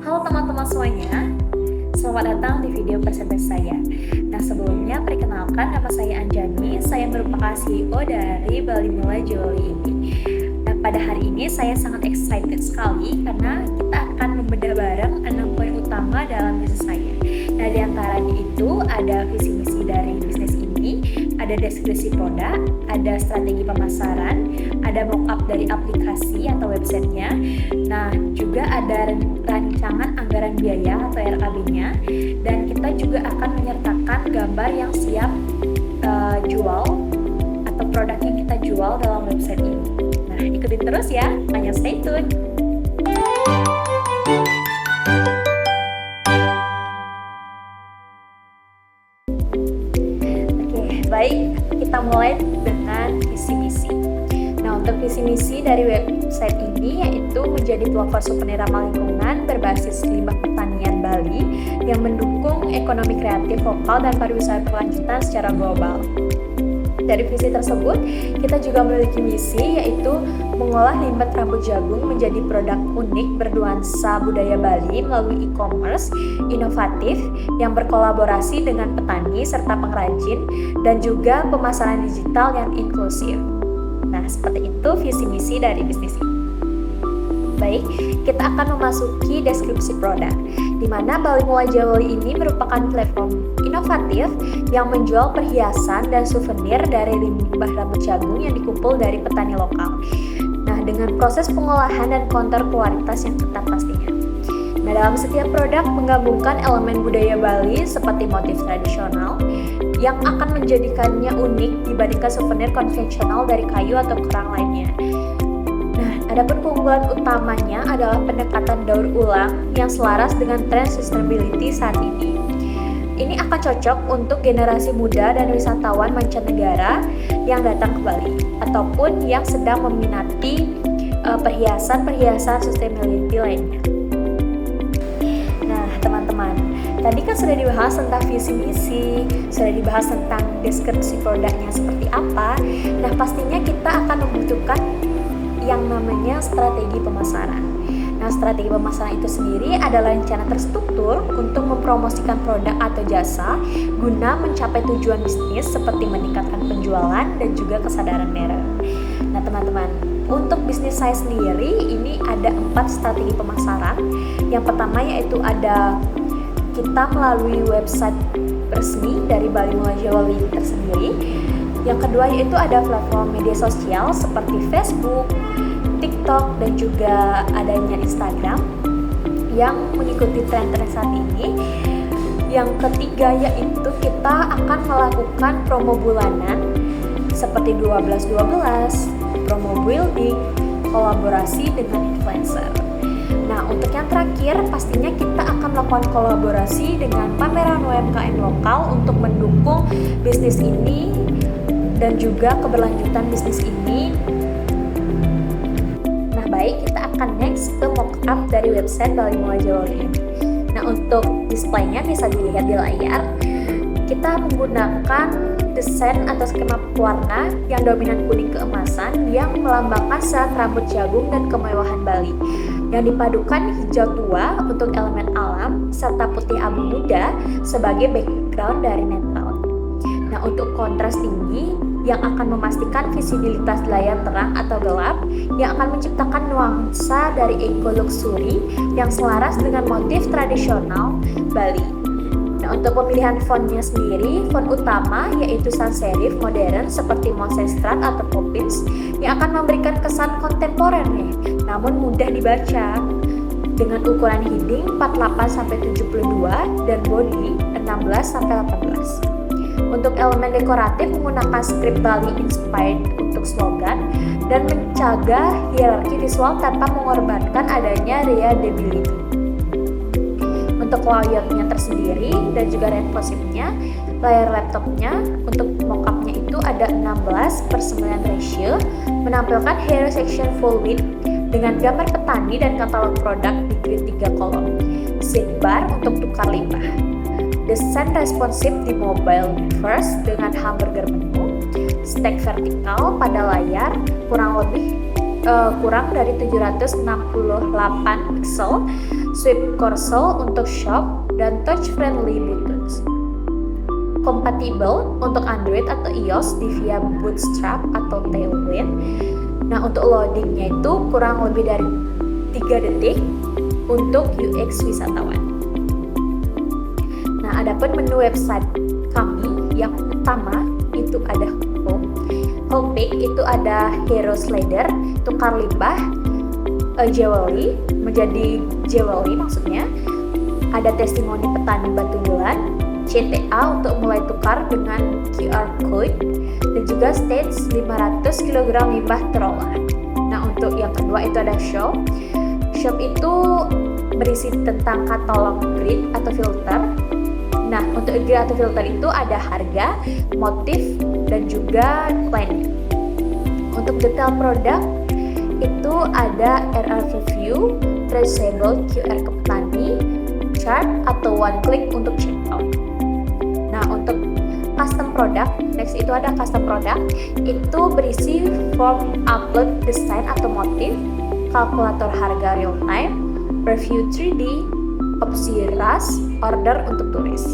Halo teman-teman semuanya, selamat datang di video presentasi saya. Nah sebelumnya perkenalkan, nama saya Anjani, saya merupakan CEO dari Bali Mulai Jewelry ini. Nah pada hari ini saya sangat excited sekali karena kita akan membedah bareng 6 poin utama dalam bisnis saya. Nah diantaranya itu ada visi misi dari bisnis ini, ada deskripsi produk, ada strategi pemasaran, ada mockup dari aplikasi atau websitenya. Nah juga ada rancangan anggaran biaya atau RAB-nya, dan kita juga akan menyertakan gambar yang siap jual atau produk yang kita jual dalam website ini. Nah ikutin terus ya, hanya stay tune. Oke, baik, kita mulai dengan visi misi. Nah, untuk visi misi dari website ini yaitu menjadi pelopor souvenir ramah lingkungan berbasis limbah pertanian Bali yang mendukung ekonomi kreatif lokal dan pariwisata berkelanjutan secara global. Dari visi tersebut, kita juga memiliki misi yaitu mengolah limbah rambut jagung menjadi produk unik bernuansa budaya Bali melalui e-commerce inovatif yang berkolaborasi dengan petani serta pengrajin dan juga pemasaran digital yang inklusif. Nah, seperti itu visi misi dari bisnis ini. Baik, kita akan memasuki deskripsi produk, di mana Bali Mulai Jewelry ini merupakan platform inovatif yang menjual perhiasan dan souvenir dari limbah rambut jagung yang dikumpul dari petani lokal. Nah, dengan proses pengolahan dan kontur kualitas yang ketat pastinya. Nah, dalam setiap produk menggabungkan elemen budaya Bali seperti motif tradisional yang akan menjadikannya unik dibandingkan souvenir konvensional dari kayu atau kerang lainnya. Nah, adapun keunggulan utamanya adalah pendekatan daur ulang yang selaras dengan tren sustainability saat ini. Ini akan cocok untuk generasi muda dan wisatawan mancanegara yang datang ke Bali ataupun yang sedang meminati perhiasan-perhiasan sustainability lainnya. Nah, teman-teman, tadi kan sudah dibahas tentang visi misi, sudah dibahas tentang deskripsi produknya seperti apa. Nah, pastinya kita akan membutuhkan yang namanya strategi pemasaran. Nah, strategi pemasaran itu sendiri adalah rencana terstruktur untuk mempromosikan produk atau jasa guna mencapai tujuan bisnis seperti meningkatkan penjualan dan juga kesadaran merek. Nah, teman-teman, untuk bisnis saya sendiri ini ada 4 strategi pemasaran. Yang pertama yaitu ada kita melalui website resmi dari Bali Mulai Jewelry tersendiri. Yang kedua yaitu ada platform media sosial seperti Facebook, TikTok, dan juga adanya Instagram yang mengikuti tren-tren saat ini. Yang ketiga yaitu kita akan melakukan promo bulanan seperti 12-12, promo building, kolaborasi dengan influencer. Nah, untuk yang terakhir pastinya kita akan melakukan kolaborasi dengan pameran UMKM lokal untuk mendukung bisnis ini dan juga keberlanjutan bisnis ini. Nah, baik, kita akan next ke mockup dari website Bali Mulai Jewelry. Nah, untuk displaynya bisa dilihat di layar. Kita menggunakan desain atau skema warna yang dominan kuning keemasan yang melambangkan serat rambut jagung dan kemewahan Bali, yang dipadukan hijau tua untuk elemen alam serta putih abu muda sebagai background dari netral. Nah, untuk kontras tinggi yang akan memastikan visibilitas layar terang atau gelap yang akan menciptakan nuansa dari eco luxury yang selaras dengan motif tradisional Bali. Nah, untuk pemilihan fontnya sendiri, font utama yaitu sans serif modern seperti Monsestrat atau Poppins yang akan memberikan kesan kontemporer namun mudah dibaca dengan ukuran heading 48-72 dan body 16-18. Untuk elemen dekoratif menggunakan script Bali Inspired untuk slogan dan menjaga hierarki visual tanpa mengorbankan adanya readability. Untuk layoutnya tersendiri dan juga responsifnya, layar laptopnya untuk mockupnya itu ada 16:9 ratio, menampilkan hero section full width dengan gambar petani dan katalog produk di grid 3 kolom, sidebar untuk tukar limbah, desain responsif di mobile first dengan hamburger menu, stack vertikal pada layar kurang dari 768 pixel swipe cursor untuk shop, dan touch-friendly buttons. Kompatibel untuk Android atau iOS via Bootstrap atau Tailwind. Nah, untuk loadingnya itu kurang lebih dari 3 detik untuk UX wisatawan. Nah, adapun menu website kami yang utama itu ada homepage itu ada hero slider, tukar limbah, jewelry, menjadi jewelry maksudnya, ada testimoni petani batu bulan, CTA untuk mulai tukar dengan QR code, dan juga stage 500 kg limbah terolah. Nah, untuk yang kedua itu ada shop. Shop itu berisi tentang katalog grid atau filter. Nah, untuk grid atau filter itu ada harga, motif, dan juga lainnya. Untuk detail produk itu ada RRV view, traceable QR ke petani, chart atau one click untuk checkout. Nah, untuk custom product, next itu ada custom product, itu berisi form upload desain atau motif, kalkulator harga real time, preview 3D, opsi RAS, order untuk turis.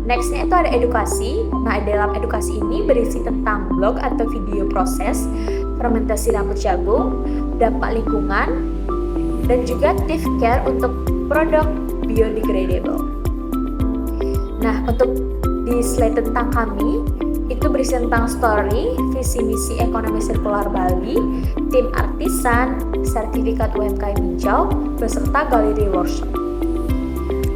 Nextnya itu ada edukasi. Nah, dalam edukasi ini berisi tentang blog atau video proses fermentasi rambut jagung, dampak lingkungan, dan juga tips care untuk produk biodegradable. Nah, untuk di slide tentang kami, itu berisi tentang story, visi misi ekonomi sirkular Bali, tim artisan, sertifikat UMKM hijau, beserta galeri workshop.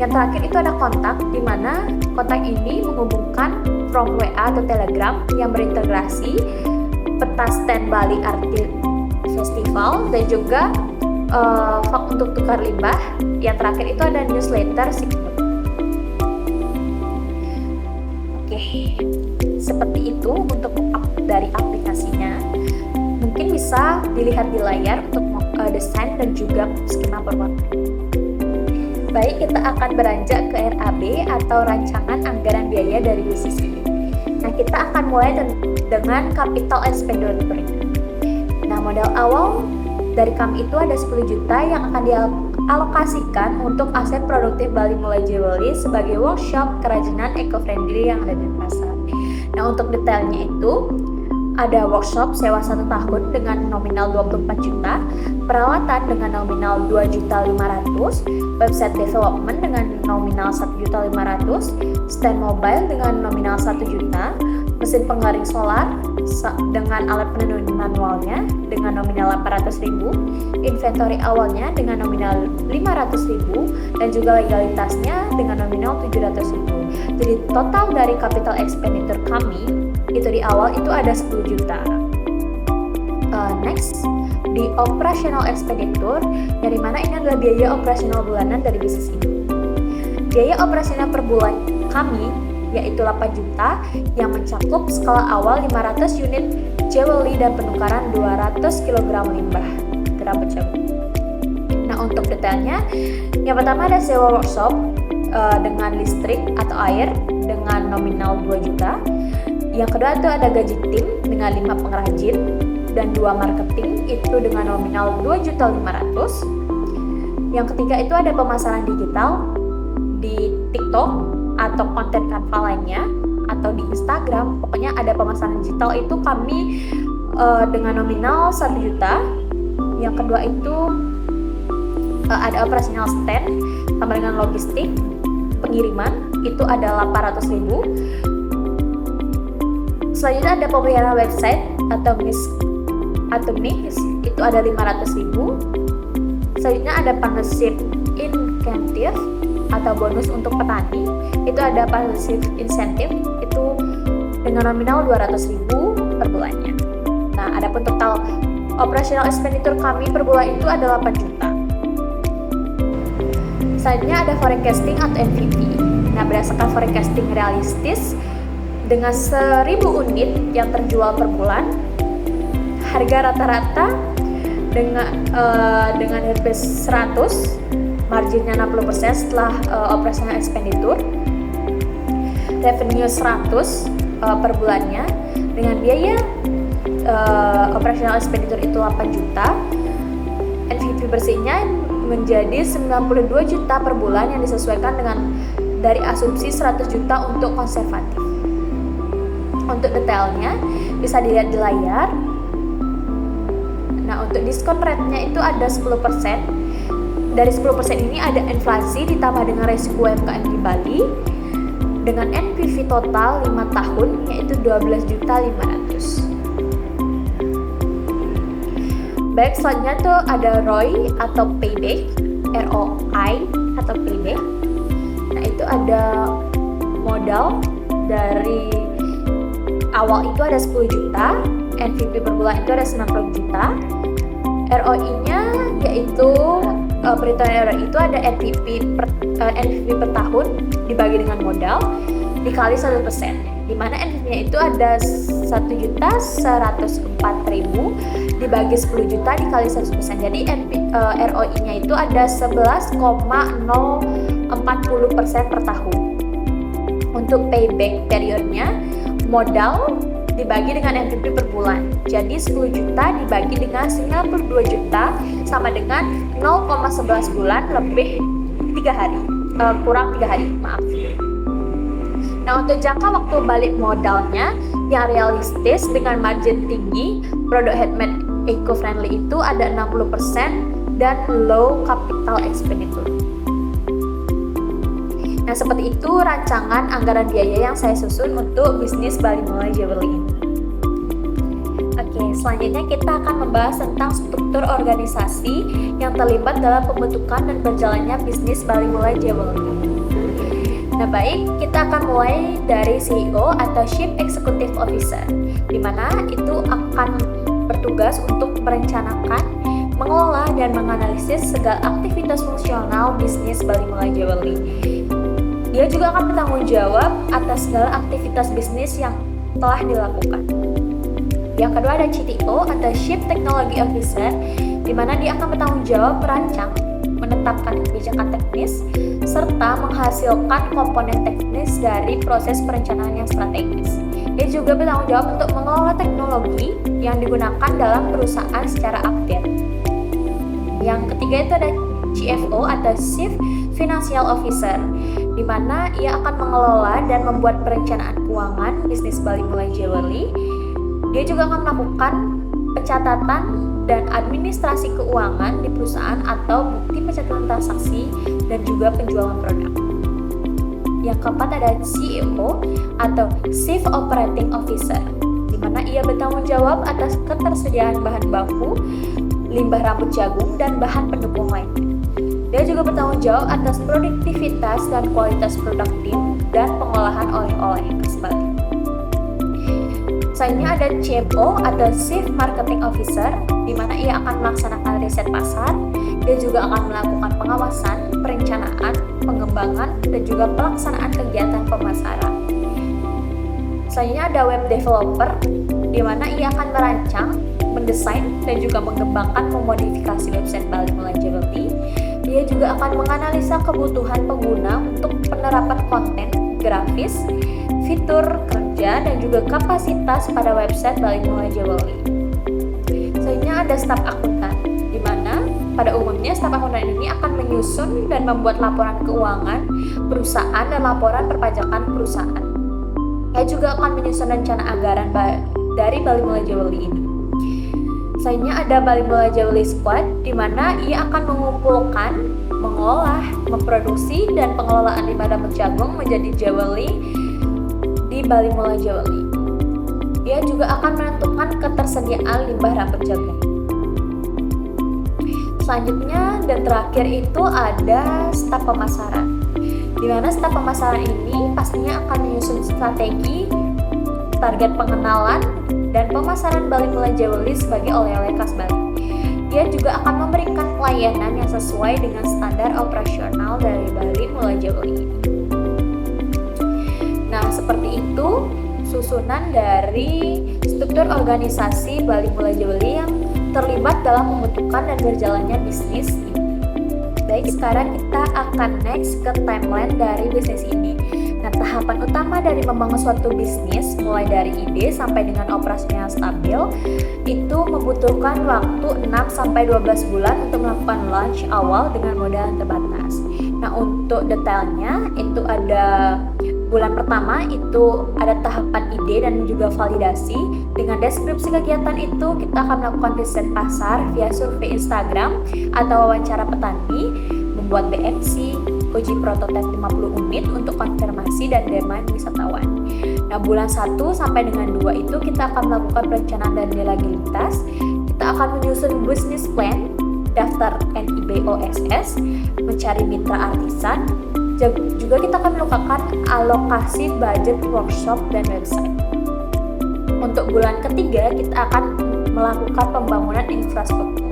Yang terakhir itu ada kontak, di mana kontak ini menghubungkan from WA atau Telegram yang berintegrasi peta stand Bali Art Festival, dan juga untuk tukar limbah. Yang terakhir itu ada newsletter Signal. Oke, seperti itu untuk dari aplikasinya. Mungkin bisa dilihat di layar untuk desain dan juga skema berwarna. Baik, kita akan beranjak ke RAB atau rancangan anggaran biaya dari bisnis ini. Nah, kita akan mulai dengan capital expenditure. Nah, modal awal dari kami itu ada 10 juta yang akan dialokasikan untuk aset produktif Bali Mulai Jewelry sebagai workshop kerajinan eco-friendly yang ada di pasar. Nah, untuk detailnya itu ada workshop sewa 1 tahun dengan nominal 24 juta, perawatan dengan nominal 2.500.000, website development dengan nominal 1.500.000, stand mobile dengan nominal 1 juta, mesin penggaring solar dengan alat penenun manualnya dengan nominal 800.000, inventory awalnya dengan nominal 500.000, dan juga legalitasnya dengan nominal 700.000. Jadi total dari capital expenditure kami itu di awal itu ada 10 juta. Next, di operational expenditure, dari mana ini adalah biaya operasional bulanan dari bisnis ini. Biaya operasional per bulan kami yaitu 8 juta yang mencakup skala awal 500 unit jewelry dan penukaran 200 kg limbah rambut jagung. Nah, untuk detailnya, yang pertama ada sewa workshop dengan listrik atau air dengan nominal 2 juta. Yang kedua itu ada gaji tim dengan 5 pengrajin dan 2 marketing itu dengan nominal 2.500.000. Yang ketiga itu ada pemasaran digital di TikTok atau konten Canva lainnya atau di Instagram. Pokoknya ada pemasaran digital itu kami dengan nominal 1 juta. Yang kedua itu ada operasional stand tambah dengan logistik pengiriman itu ada 800.000. Selanjutnya ada pemeliharaan website atau mix itu ada 500.000. Selanjutnya ada partnership incentive atau bonus untuk petani itu ada partnership incentive itu dengan nominal 200.000 per bulannya. Nah, adapun total operational expenditure kami per bulan itu ada 8 juta. Selanjutnya ada forecasting atau MVP. Nah, berdasarkan forecasting realistis dengan 1.000 unit yang terjual per bulan, harga rata-rata dengan harga 100, marginnya 60% setelah operational expenditure, revenue 100 per bulannya, dengan biaya operational expenditure itu 8 juta, MVP bersihnya menjadi 92 juta per bulan yang disesuaikan dengan dari asumsi 100 juta untuk konservatif. Untuk detailnya bisa dilihat di layar. Nah, untuk diskon rate-nya itu ada 10%. Dari 10% ini ada inflasi ditambah dengan resiko UMKM di Bali dengan NPV total 5 tahun yaitu 12.500.000. Baik, selanjutnya tuh ada ROI atau payback, ROI atau payback. Nah, itu ada modal dari awal itu ada 10 juta, NPV per bulan itu ada 90 juta. ROI-nya yaitu perhitungan ROI itu ada NPV per tahun dibagi dengan modal dikali 1%, di mana NPV-nya itu ada 1.104.000 dibagi 10 juta dikali 100%. Jadi ROI-nya itu ada 11,040% per tahun. Untuk payback periodnya modal dibagi dengan NPV per bulan. Jadi 10 juta dibagi dengan 92 juta sama dengan 0,11 bulan lebih 3 hari. Kurang 3 hari, maaf. Nah, untuk jangka waktu balik modalnya yang realistis dengan margin tinggi, produk handmade eco-friendly itu ada 60% dan low capital expenditure. Nah, seperti itu rancangan anggaran biaya yang saya susun untuk bisnis Bali Mulai Jewelry ini. Oke, selanjutnya kita akan membahas tentang struktur organisasi yang terlibat dalam pembentukan dan berjalannya bisnis Bali Mulai Jewelry. Nah, baik, kita akan mulai dari CEO atau Chief Executive Officer, di mana itu akan bertugas untuk merencanakan, mengelola, dan menganalisis segala aktivitas fungsional bisnis Bali Mulai Jewelry. Dia juga akan bertanggung jawab atas segala aktivitas bisnis yang telah dilakukan. Yang kedua ada CTO atau Chief Technology Officer, di mana dia akan bertanggung jawab merancang, menetapkan kebijakan teknis, serta menghasilkan komponen teknis dari proses perencanaan yang strategis. Dia juga bertanggung jawab untuk mengelola teknologi yang digunakan dalam perusahaan secara update. Yang ketiga itu ada CFO atau Chief Financial Officer, di mana ia akan mengelola dan membuat perencanaan keuangan bisnis Bali Mulai Jewelry. Dia juga akan melakukan pencatatan dan administrasi keuangan di perusahaan atau bukti pencatatan transaksi dan juga penjualan produk. Yang keempat ada CEO atau Chief Operating Officer, di mana ia bertanggung jawab atas ketersediaan bahan baku, limbah rambut jagung, dan bahan pendukung lainnya. Dia juga bertanggung jawab atas produktivitas dan kualitas produk tim dan pengolahan oleh-oleh khas Bali. Selanjutnya ada CMO atau Chief Marketing Officer, di mana ia akan melaksanakan riset pasar. Dia juga akan melakukan pengawasan, perencanaan, pengembangan, dan juga pelaksanaan kegiatan pemasaran. Selanjutnya ada Web Developer, di mana ia akan merancang, mendesain, dan juga mengembangkan memodifikasi website Bali Mulai Jewelry. Dia juga akan menganalisa kebutuhan pengguna untuk penerapan konten, grafis, fitur kerja, dan juga kapasitas pada website Bali Mulai Jewelry. Selanjutnya ada staf akuntan, di mana pada umumnya staf akuntan ini akan menyusun dan membuat laporan keuangan perusahaan dan laporan perpajakan perusahaan. Ia juga akan menyusun rencana anggaran dari Bali Mulai Jewelry ini. Selanjutnya ada Bali Mulai Jewelry Squad, di mana ia akan mengumpulkan, mengolah, memproduksi, dan pengelolaan limbah rambut jagung menjadi jewelry di Bali Mulai Jewelry. Ia juga akan menentukan ketersediaan limbah rambut jagung. Selanjutnya dan terakhir itu ada staf pemasaran, di mana staf pemasaran ini pastinya akan menyusun strategi, target pengenalan, dan pemasaran Bali Mulai Jewelry sebagai oleh-oleh khas Bali. Dia juga akan memberikan pelayanan yang sesuai dengan standar operasional dari Bali Mulai Jewelry. Nah, seperti itu susunan dari struktur organisasi Bali Mulai Jewelry yang terlibat dalam pembentukan dan berjalannya bisnis ini. Baik, sekarang kita akan next ke timeline dari bisnis ini. Nah, Nah, tahapan utama dari membangun suatu bisnis, mulai dari ide sampai dengan operasinya stabil, itu membutuhkan waktu 6-12 bulan untuk melakukan launch awal dengan modal yang terbatas. Nah, untuk detailnya itu ada bulan pertama itu ada tahapan ide dan juga validasi. Dengan deskripsi kegiatan itu kita akan melakukan riset pasar via survei Instagram atau wawancara petani, membuat BMC, uji prototipe 50 unit untuk konfirmasi dan demand wisatawan. Nah, bulan 1 sampai dengan 2 itu kita akan melakukan perencanaan dan legalitas. Kita akan menyusun business plan, daftar NIB OSS, mencari mitra artisan. Juga kita akan melakukan alokasi budget workshop dan website. Untuk bulan ketiga kita akan melakukan pembangunan infrastruktur,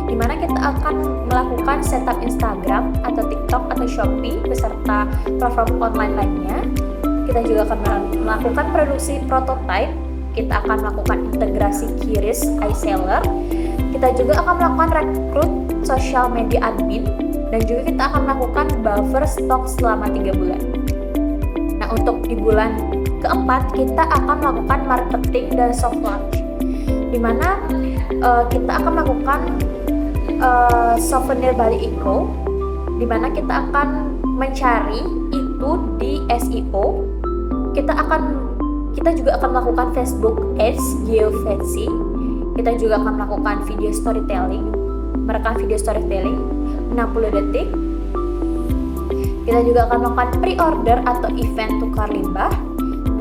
di mana kita akan melakukan setup Instagram atau TikTok atau Shopee beserta platform online lainnya. Kita juga akan melakukan produksi prototype. Kita akan melakukan integrasi QRIS iSeller. Kita juga akan melakukan rekrut social media admin, dan juga kita akan melakukan buffer stok selama 3 bulan. Nah, untuk di bulan keempat kita akan melakukan marketing dan soft launch, di mana kita akan melakukan souvenir Bali Eco, di mana kita akan mencari itu di SEO. Kita juga akan melakukan Facebook Ads Geofensi. Kita juga akan melakukan video storytelling, merekam video storytelling 60 detik. Kita juga akan melakukan pre-order atau event tukar limbah.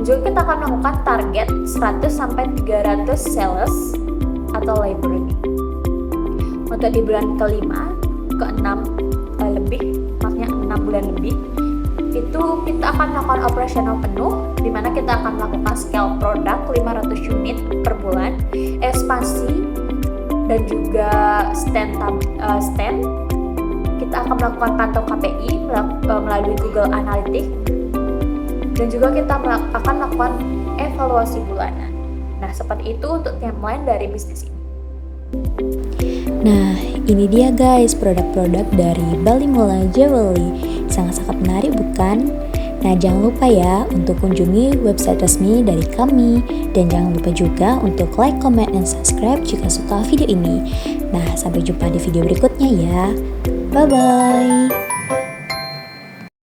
Juga kita akan melakukan target 100-300 sales atau library. Untuk di bulan kelima, ke-6 6 bulan lebih, itu kita akan melakukan operasional penuh, di mana kita akan melakukan scale produk 500 unit per bulan, ekspansi dan juga stand. Kita akan melakukan pantau KPI melalui Google Analytics, dan juga kita akan melakukan evaluasi bulanan. Nah, seperti itu untuk timeline dari bisnis ini. Nah, ini dia guys produk-produk dari Bali Mula Jewelry. Sangat-sangat menarik bukan? Nah, jangan lupa ya untuk kunjungi website resmi dari kami. Dan jangan lupa juga untuk like, comment, dan subscribe jika suka video ini. Nah, sampai jumpa di video berikutnya ya. Bye-bye.